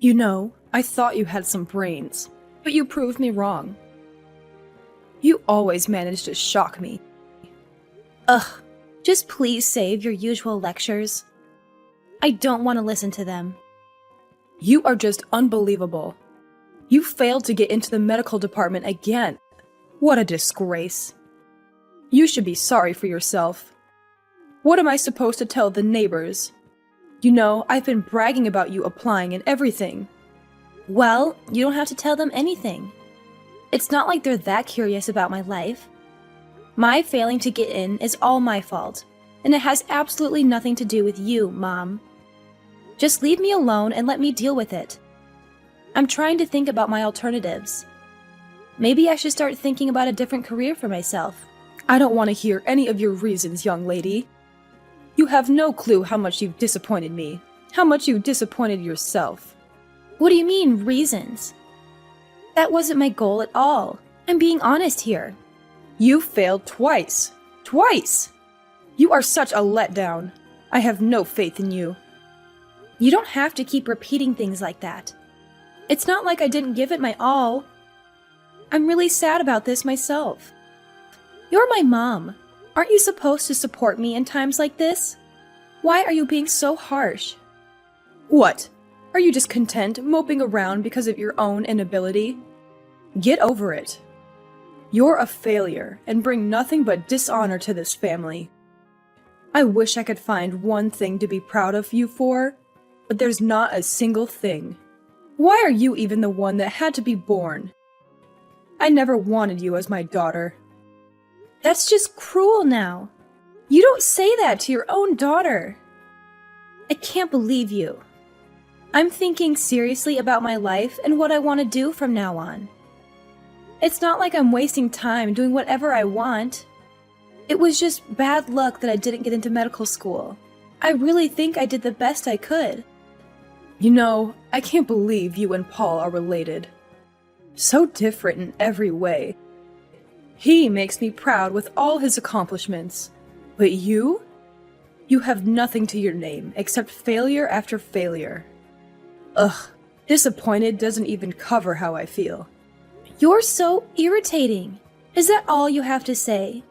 You know, I thought you had some brains, but you proved me wrong. You always manage to shock me. Ugh, just please save your usual lectures. I don't want to listen to them. You are just unbelievable. You failed to get into the medical department again. What a disgrace. You should be sorry for yourself. What am I supposed to tell the neighbors? You know, I've been bragging about you applying and everything. Well, you don't have to tell them anything. It's not like they're that curious about my life. My failing to get in is all my fault, and it has absolutely nothing to do with you, Mom. Just leave me alone and let me deal with it. I'm trying to think about my alternatives. Maybe I should start thinking about a different career for myself. I don't want to hear any of your reasons, young lady. You have no clue how much you've disappointed me, how much you disappointed yourself. What do you mean, reasons? That wasn't my goal at all. I'm being honest here. You failed twice. Twice! You are such a letdown. I have no faith in you. You don't have to keep repeating things like that. It's not like I didn't give it my all. I'm really sad about this myself. You're my mom. Aren't you supposed to support me in times like this? Why are you being so harsh? What? Are you just content moping around because of your own inability? Get over it. You're a failure and bring nothing but dishonor to this family. I wish I could find one thing to be proud of you for, but there's not a single thing. Why are you even the one that had to be born? I never wanted you as my daughter. That's just cruel now. You don't say that to your own daughter. I can't believe you. I'm thinking seriously about my life and what I want to do from now on. It's not like I'm wasting time doing whatever I want. It was just bad luck that I didn't get into medical school. I really think I did the best I could. You know, I can't believe you and Paul are related. So different in every way. He makes me proud with all his accomplishments. But you? You have nothing to your name except failure after failure. Ugh, disappointed doesn't even cover how I feel. You're so irritating. Is that all you have to say?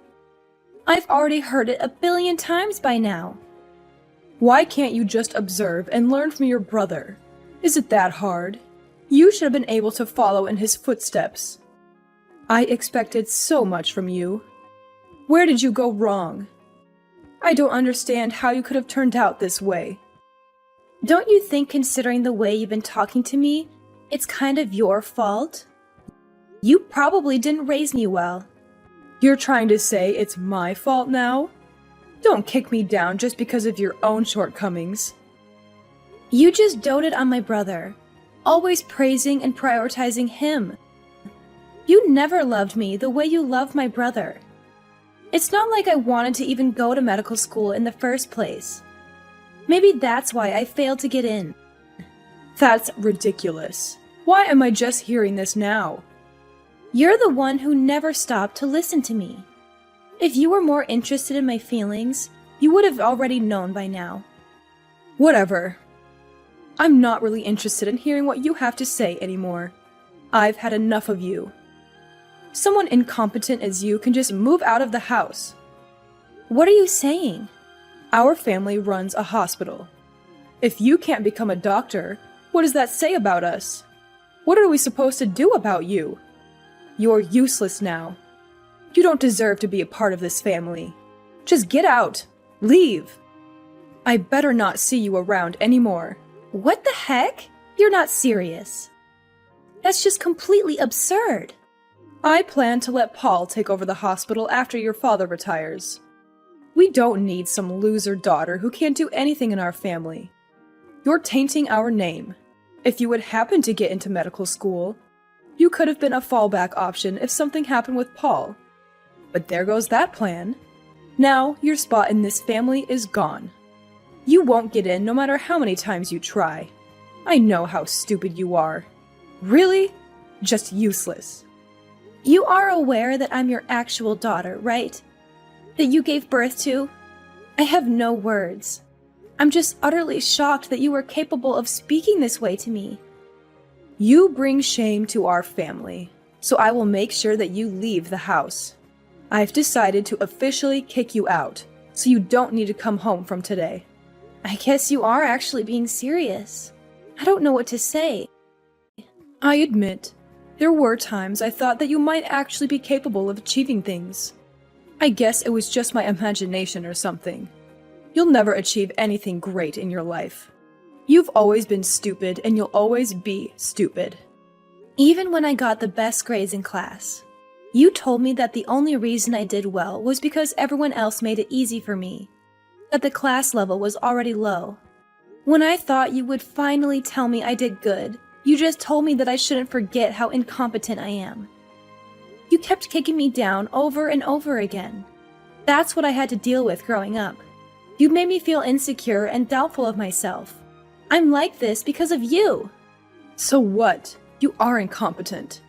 I've already heard it 1,000,000,000 times by now. Why can't you just observe and learn from your brother? Is it that hard? You should have been able to follow in his footsteps. I expected so much from you. Where did you go wrong? I don't understand how you could have turned out this way. Don't you think, considering the way you've been talking to me, it's kind of your fault? You probably didn't raise me well. You're trying to say it's my fault now? Don't kick me down just because of your own shortcomings. You just doted on my brother, always praising and prioritizing him. You never loved me the way you love my brother. It's not like I wanted to even go to medical school in the first place. Maybe that's why I failed to get in. That's ridiculous. Why am I just hearing this now? You're the one who never stopped to listen to me. If you were more interested in my feelings, you would have already known by now. Whatever. I'm not really interested in hearing what you have to say anymore. I've had enough of you. Someone incompetent as you can just move out of the house. What are you saying? Our family runs a hospital. If you can't become a doctor, what does that say about us? What are we supposed to do about you? You're useless now. You don't deserve to be a part of this family. Just get out. Leave. I better not see you around anymore. What the heck? You're not serious. That's just completely absurd. I plan to let Paul take over the hospital after your father retires. We don't need some loser daughter who can't do anything in our family. You're tainting our name. If you would happen to get into medical school, you could have been a fallback option if something happened with Paul. But there goes that plan. Now your spot in this family is gone. You won't get in no matter how many times you try. I know how stupid you are. Really? Just useless. You are aware that I'm your actual daughter, right? That you gave birth to? I have no words. I'm just utterly shocked that you were capable of speaking this way to me. You bring shame to our family, so I will make sure that you leave the house. I've decided to officially kick you out, so you don't need to come home from today. I guess you are actually being serious. I don't know what to say. I admit, there were times I thought that you might actually be capable of achieving things. I guess it was just my imagination or something. You'll never achieve anything great in your life. You've always been stupid and you'll always be stupid. Even when I got the best grades in class, you told me that the only reason I did well was because everyone else made it easy for me, that the class level was already low. When I thought you would finally tell me I did good, you just told me that I shouldn't forget how incompetent I am. You kept kicking me down over and over again. That's what I had to deal with growing up. You made me feel insecure and doubtful of myself. I'm like this because of you. So what? You are incompetent.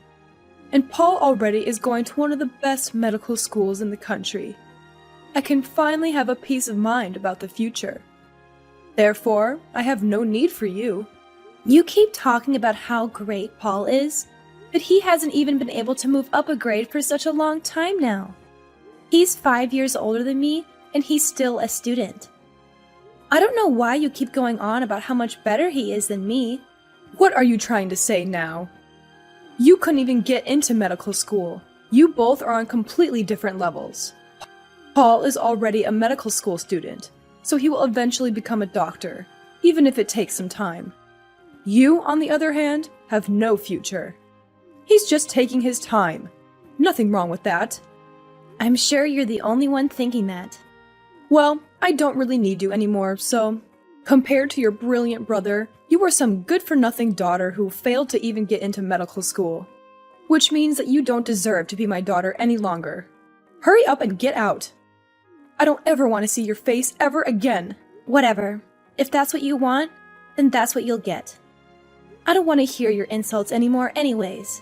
And Paul already is going to one of the best medical schools in the country. I can finally have a peace of mind about the future. Therefore, I have no need for you. You keep talking about how great Paul is, but he hasn't even been able to move up a grade for such a long time now. He's 5 years older than me, and he's still a student. I don't know why you keep going on about how much better he is than me. What are you trying to say now? You couldn't even get into medical school. You both are on completely different levels. Paul is already a medical school student, so he will eventually become a doctor, even if it takes some time. You, on the other hand, have no future. He's just taking his time. Nothing wrong with that. I'm sure you're the only one thinking that. Well, I don't really need you anymore, so compared to your brilliant brother, you are some good-for-nothing daughter who failed to even get into medical school. Which means that you don't deserve to be my daughter any longer. Hurry up and get out. I don't ever want to see your face ever again. Whatever. If that's what you want, then that's what you'll get. I don't want to hear your insults anymore anyways.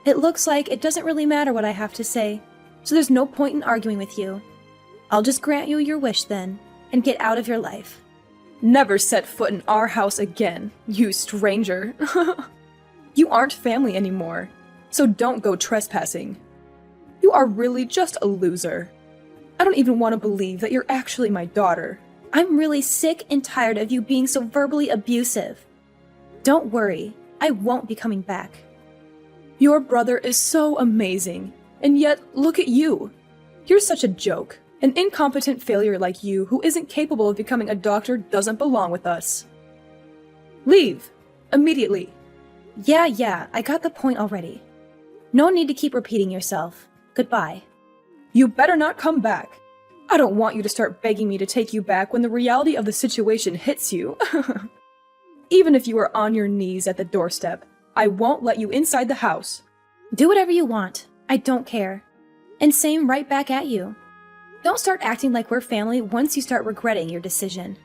It looks like it doesn't really matter what I have to say, so there's no point in arguing with you. I'll just grant you your wish then, and get out of your life. Never set foot in our house again, you stranger. You aren't family anymore, so don't go trespassing. You are really just a loser. I don't even want to believe that you're actually my daughter. I'm really sick and tired of you being so verbally abusive. Don't worry, I won't be coming back. Your brother is so amazing, and yet look at you. You're such a joke. An incompetent failure like you who isn't capable of becoming a doctor doesn't belong with us. Leave! Immediately! Yeah, I got the point already. No need to keep repeating yourself. Goodbye. You better not come back. I don't want you to start begging me to take you back when the reality of the situation hits you. Even if you are on your knees at the doorstep, I won't let you inside the house. Do whatever you want. I don't care. And same right back at you. Don't start acting like we're family once you start regretting your decision.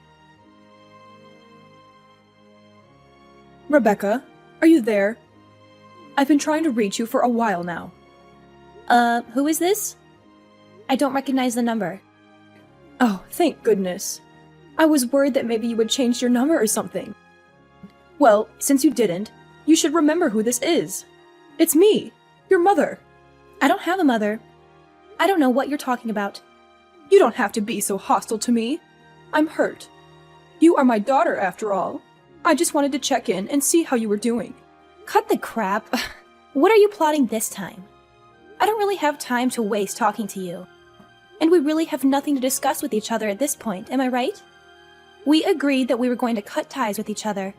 Rebecca, are you there? I've been trying to reach you for a while now. Who is this? I don't recognize the number. Oh, thank goodness. I was worried that maybe you would change your number or something. Well, since you didn't, you should remember who this is. It's me, your mother. I don't have a mother. I don't know what you're talking about. You don't have to be so hostile to me. I'm hurt. You are my daughter, after all. I just wanted to check in and see how you were doing. Cut the crap. What are you plotting this time? I don't really have time to waste talking to you. And we really have nothing to discuss with each other at this point, am I right? We agreed that we were going to cut ties with each other.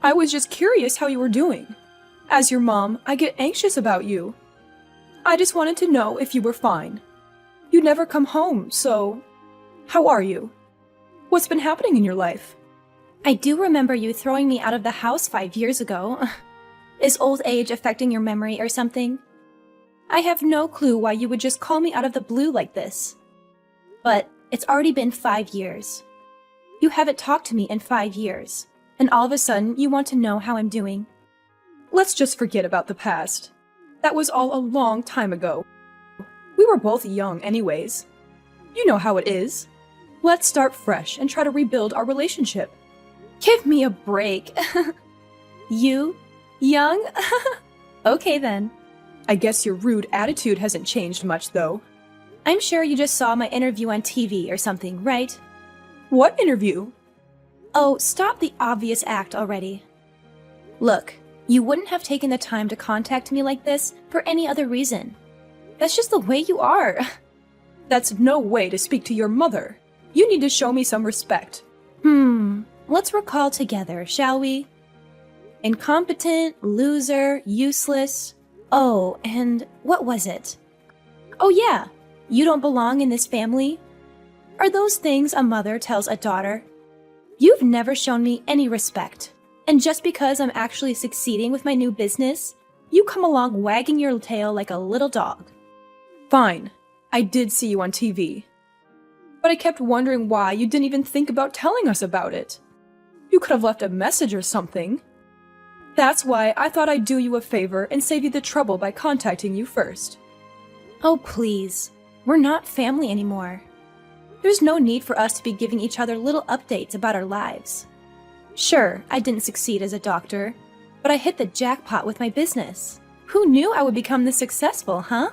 I was just curious how you were doing. As your mom, I get anxious about you. I just wanted to know if you were fine. You never come home, so how are you? What's been happening in your life? I do remember you throwing me out of the house 5 years ago. Is old age affecting your memory or something? I have no clue why you would just call me out of the blue like this. But it's already been 5 years. You haven't talked to me in 5 years, and all of a sudden you want to know how I'm doing. Let's just forget about the past. That was all a long time ago. We were both young anyways. You know how it is. Let's start fresh and try to rebuild our relationship. Give me a break. You Young? Okay then. I guess your rude attitude hasn't changed much, though. I'm sure you just saw my interview on TV or something, right? What interview? Oh, stop the obvious act already. Look, you wouldn't have taken the time to contact me like this for any other reason. That's just the way you are. That's no way to speak to your mother. You need to show me some respect. Let's recall together, shall we? Incompetent, loser, useless. Oh, and what was it? Oh yeah, you don't belong in this family? Are those things a mother tells a daughter? You've never shown me any respect. And just because I'm actually succeeding with my new business, you come along wagging your tail like a little dog. Fine, I did see you on TV. But I kept wondering why you didn't even think about telling us about it. You could have left a message or something. That's why I thought I'd do you a favor and save you the trouble by contacting you first. Oh please, we're not family anymore. There's no need for us to be giving each other little updates about our lives. Sure, I didn't succeed as a doctor, but I hit the jackpot with my business. Who knew I would become this successful, huh?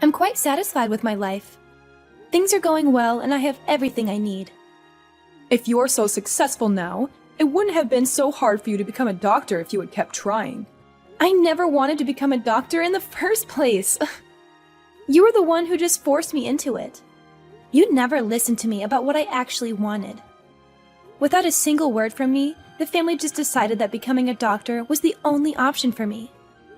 I'm quite satisfied with my life. Things are going well and I have everything I need. If you're so successful now, it wouldn't have been so hard for you to become a doctor if you had kept trying. I never wanted to become a doctor in the first place. You were the one who just forced me into it. You never listened to me about what I actually wanted. Without a single word from me, the family just decided that becoming a doctor was the only option for me.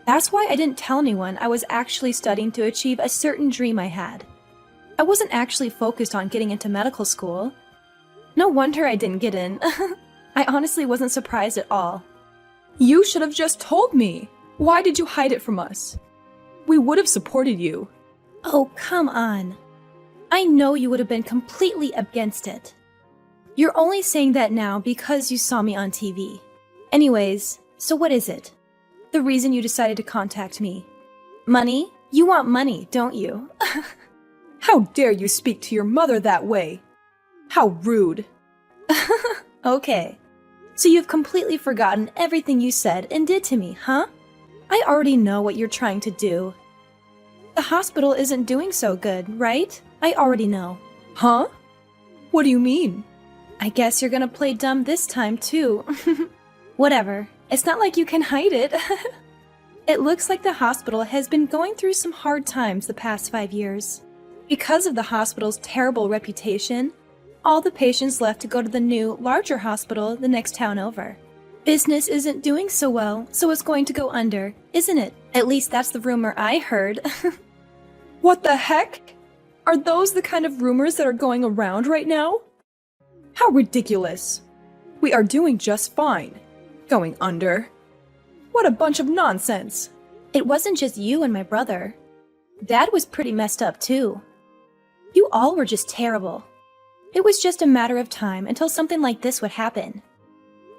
That's why I didn't tell anyone I was actually studying to achieve a certain dream I had. I wasn't actually focused on getting into medical school. No wonder I didn't get in. I honestly wasn't surprised at all. You should have just told me. Why did you hide it from us? We would have supported you. Oh, come on. I know you would have been completely against it. You're only saying that now because you saw me on TV. Anyways, so what is it? The reason you decided to contact me? Money? You want money, don't you? How dare you speak to your mother that way? How rude. Okay. So you've completely forgotten everything you said and did to me, huh? I already know what you're trying to do. The hospital isn't doing so good, right? I already know. Huh? What do you mean? I guess you're gonna play dumb this time, too. Whatever. It's not like you can hide it. It looks like the hospital has been going through some hard times the past 5 years. Because of the hospital's terrible reputation, all the patients left to go to the new, larger hospital the next town over. Business isn't doing so well, so it's going to go under, isn't it? At least that's the rumor I heard. What the heck? Are those the kind of rumors that are going around right now? How ridiculous. We are doing just fine. Going under? What a bunch of nonsense. It wasn't just you and my brother. Dad was pretty messed up too. You all were just terrible. It was just a matter of time until something like this would happen.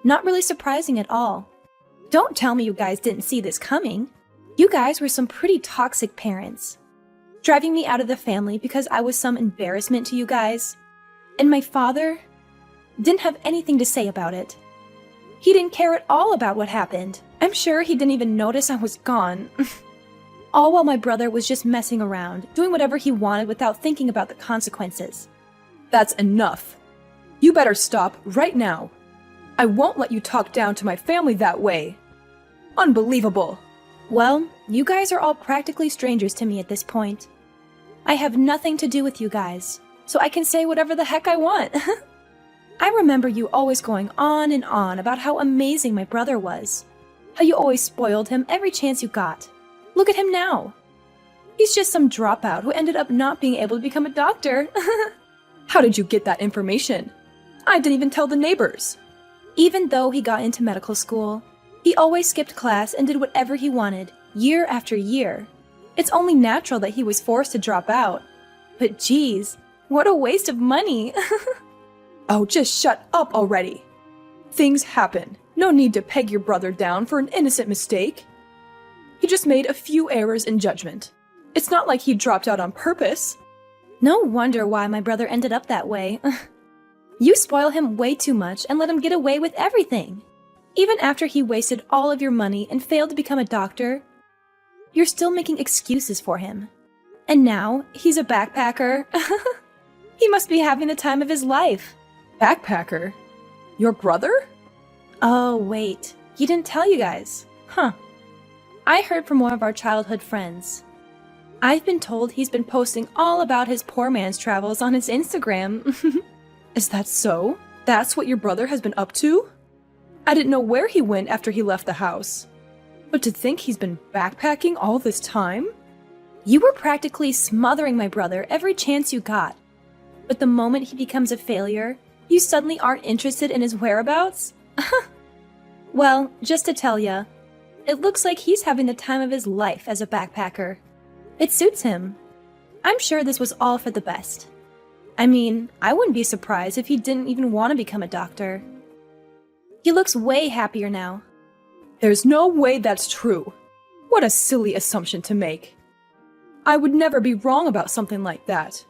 Not really surprising at all. Don't tell me you guys didn't see this coming. You guys were some pretty toxic parents. Driving me out of the family because I was some embarrassment to you guys. And my father didn't have anything to say about it. He didn't care at all about what happened. I'm sure he didn't even notice I was gone. All while my brother was just messing around, doing whatever he wanted without thinking about the consequences. That's enough. You better stop right now. I won't let you talk down to my family that way. Unbelievable. Well, you guys are all practically strangers to me at this point. I have nothing to do with you guys, so I can say whatever the heck I want. I remember you always going on and on about how amazing my brother was. How you always spoiled him every chance you got. Look at him now. He's just some dropout who ended up not being able to become a doctor. How did you get that information? I didn't even tell the neighbors. Even though he got into medical school, he always skipped class and did whatever he wanted, year after year. It's only natural that he was forced to drop out. But geez, what a waste of money. Oh, just shut up already. Things happen. No need to peg your brother down for an innocent mistake. He just made a few errors in judgment. It's not like he dropped out on purpose. No wonder why my brother ended up that way. You spoil him way too much and let him get away with everything. Even after he wasted all of your money and failed to become a doctor, you're still making excuses for him. And now, he's a backpacker. He must be having the time of his life. Backpacker? Your brother? Oh, wait. He didn't tell you guys. Huh. I heard from one of our childhood friends. I've been told he's been posting all about his poor man's travels on his Instagram. Is that so? That's what your brother has been up to? I didn't know where he went after he left the house. But to think he's been backpacking all this time? You were practically smothering my brother every chance you got. But the moment he becomes a failure, you suddenly aren't interested in his whereabouts? Well, just to tell ya, it looks like he's having the time of his life as a backpacker. It suits him. I'm sure this was all for the best. I mean, I wouldn't be surprised if he didn't even want to become a doctor. He looks way happier now. There's no way that's true. What a silly assumption to make. I would never be wrong about something like that.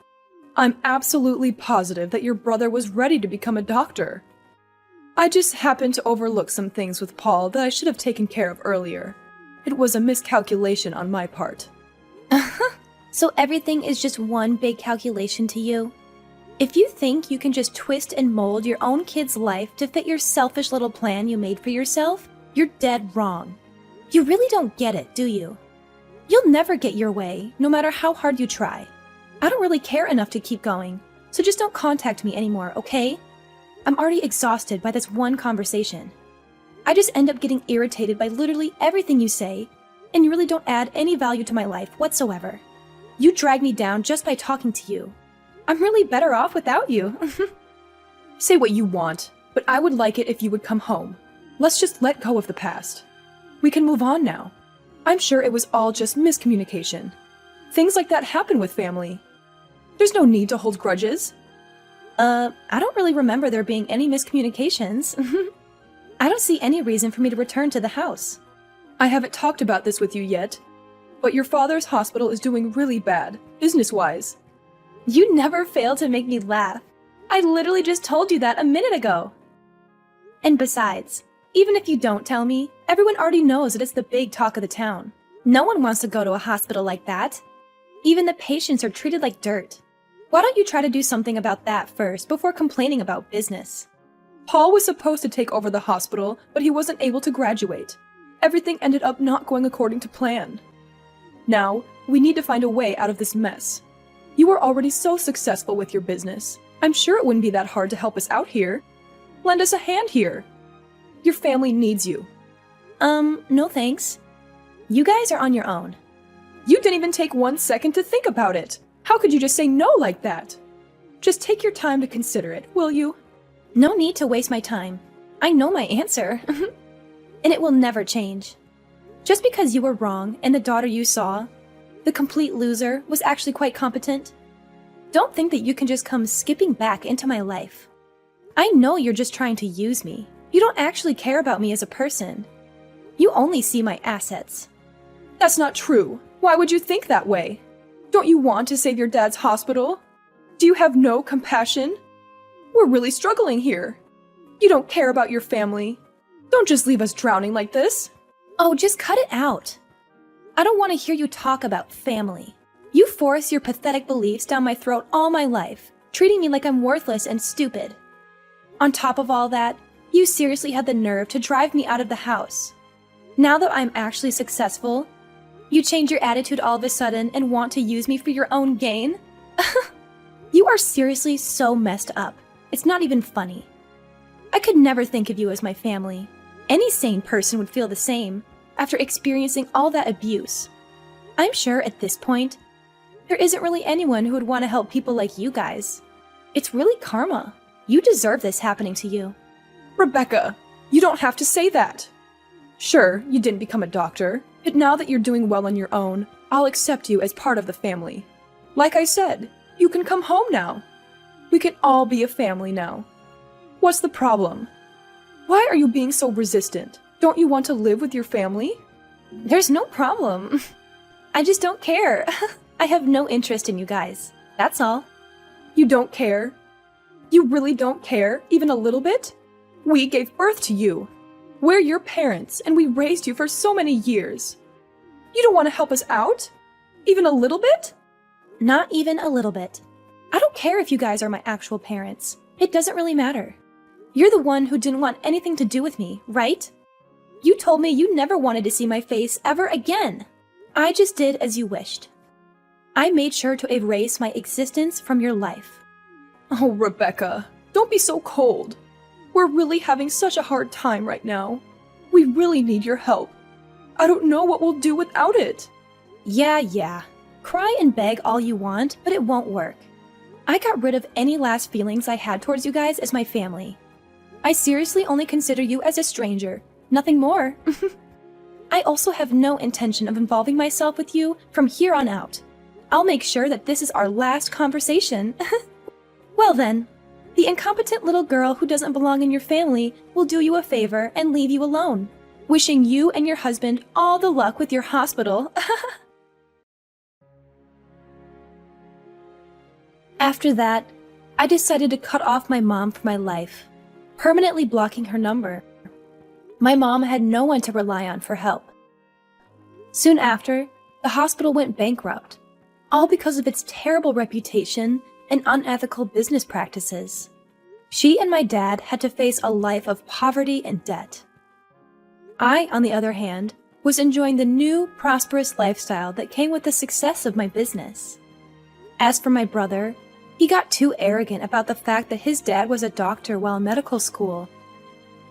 I'm absolutely positive that your brother was ready to become a doctor. I just happened to overlook some things with Paul that I should have taken care of earlier. It was a miscalculation on my part. So everything is just one big calculation to you? If you think you can just twist and mold your own kid's life to fit your selfish little plan you made for yourself, you're dead wrong. You really don't get it, do you? You'll never get your way, no matter how hard you try. I don't really care enough to keep going, so just don't contact me anymore, okay? I'm already exhausted by this one conversation. I just end up getting irritated by literally everything you say, and you really don't add any value to my life whatsoever. You drag me down just by talking to you. I'm really better off without you. Say what you want, but I would like it if you would come home. Let's just let go of the past. We can move on now. I'm sure it was all just miscommunication. Things like that happen with family. There's no need to hold grudges. I don't really remember there being any miscommunications. I don't see any reason for me to return to the house. I haven't talked about this with you yet, but your father's hospital is doing really bad, business-wise. You never fail to make me laugh. I literally just told you that a minute ago. And besides, even if you don't tell me, everyone already knows that it's the big talk of the town. No one wants to go to a hospital like that. Even the patients are treated like dirt. Why don't you try to do something about that first before complaining about business? Paul was supposed to take over the hospital, but he wasn't able to graduate. Everything ended up not going according to plan. Now, we need to find a way out of this mess. You are already so successful with your business. I'm sure it wouldn't be that hard to help us out here. Lend us a hand here. Your family needs you. No thanks. You guys are on your own. You didn't even take 1 second to think about it. How could you just say no like that? Just take your time to consider it, will you? No need to waste my time. I know my answer. And it will never change. Just because you were wrong and the daughter you saw, the complete loser, was actually quite competent, don't think that you can just come skipping back into my life. I know you're just trying to use me. You don't actually care about me as a person. You only see my assets. That's not true. Why would you think that way? Don't you want to save your dad's hospital? Do you have no compassion? We're really struggling here. You don't care about your family. Don't just leave us drowning like this. Oh, just cut it out. I don't want to hear you talk about family. You force your pathetic beliefs down my throat all my life, treating me like I'm worthless and stupid. On top of all that, you seriously had the nerve to drive me out of the house. Now that I'm actually successful, you change your attitude all of a sudden and want to use me for your own gain? You are seriously so messed up. It's not even funny. I could never think of you as my family. Any sane person would feel the same after experiencing all that abuse. I'm sure at this point, there isn't really anyone who would want to help people like you guys. It's really karma. You deserve this happening to you. Rebecca, you don't have to say that. Sure, you didn't become a doctor, but now that you're doing well on your own, I'll accept you as part of the family. Like I said, you can come home now. We can all be a family now. What's the problem? Why are you being so resistant? Don't you want to live with your family? There's no problem. I just don't care. I have no interest in you guys. That's all. You don't care? You really don't care, even a little bit? We gave birth to you. We're your parents, and we raised you for so many years. You don't want to help us out? Even a little bit? Not even a little bit. I don't care if you guys are my actual parents. It doesn't really matter. You're the one who didn't want anything to do with me, right? You told me you never wanted to see my face ever again. I just did as you wished. I made sure to erase my existence from your life. Oh, Rebecca, don't be so cold. We're really having such a hard time right now. We really need your help. I don't know what we'll do without it. Yeah. Cry and beg all you want, but it won't work. I got rid of any last feelings I had towards you guys as my family. I seriously only consider you as a stranger, nothing more. I also have no intention of involving myself with you from here on out. I'll make sure that this is our last conversation. Well then, the incompetent little girl who doesn't belong in your family will do you a favor and leave you alone, wishing you and your husband all the luck with your hospital. After that, I decided to cut off my mom from my life, permanently blocking her number. My mom had no one to rely on for help. Soon after, the hospital went bankrupt, all because of its terrible reputation and unethical business practices. She and my dad had to face a life of poverty and debt. I, on the other hand, was enjoying the new, prosperous lifestyle that came with the success of my business. As for my brother, he got too arrogant about the fact that his dad was a doctor while in medical school,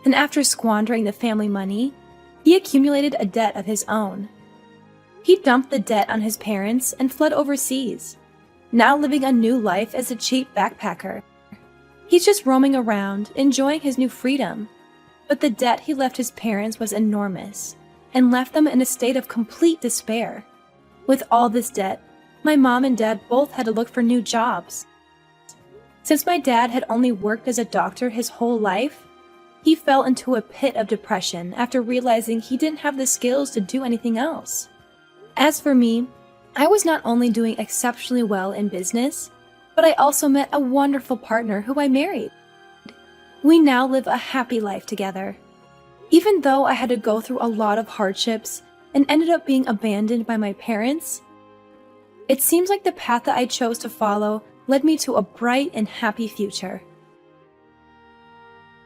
and after squandering the family money, he accumulated a debt of his own. He dumped the debt on his parents and fled overseas, now living a new life as a cheap backpacker. He's just roaming around, enjoying his new freedom, but the debt he left his parents was enormous, and left them in a state of complete despair. With all this debt, my mom and dad both had to look for new jobs. Since my dad had only worked as a doctor his whole life, he fell into a pit of depression after realizing he didn't have the skills to do anything else. As for me, I was not only doing exceptionally well in business, but I also met a wonderful partner who I married. We now live a happy life together. Even though I had to go through a lot of hardships and ended up being abandoned by my parents, it seems like the path that I chose to follow led me to a bright and happy future.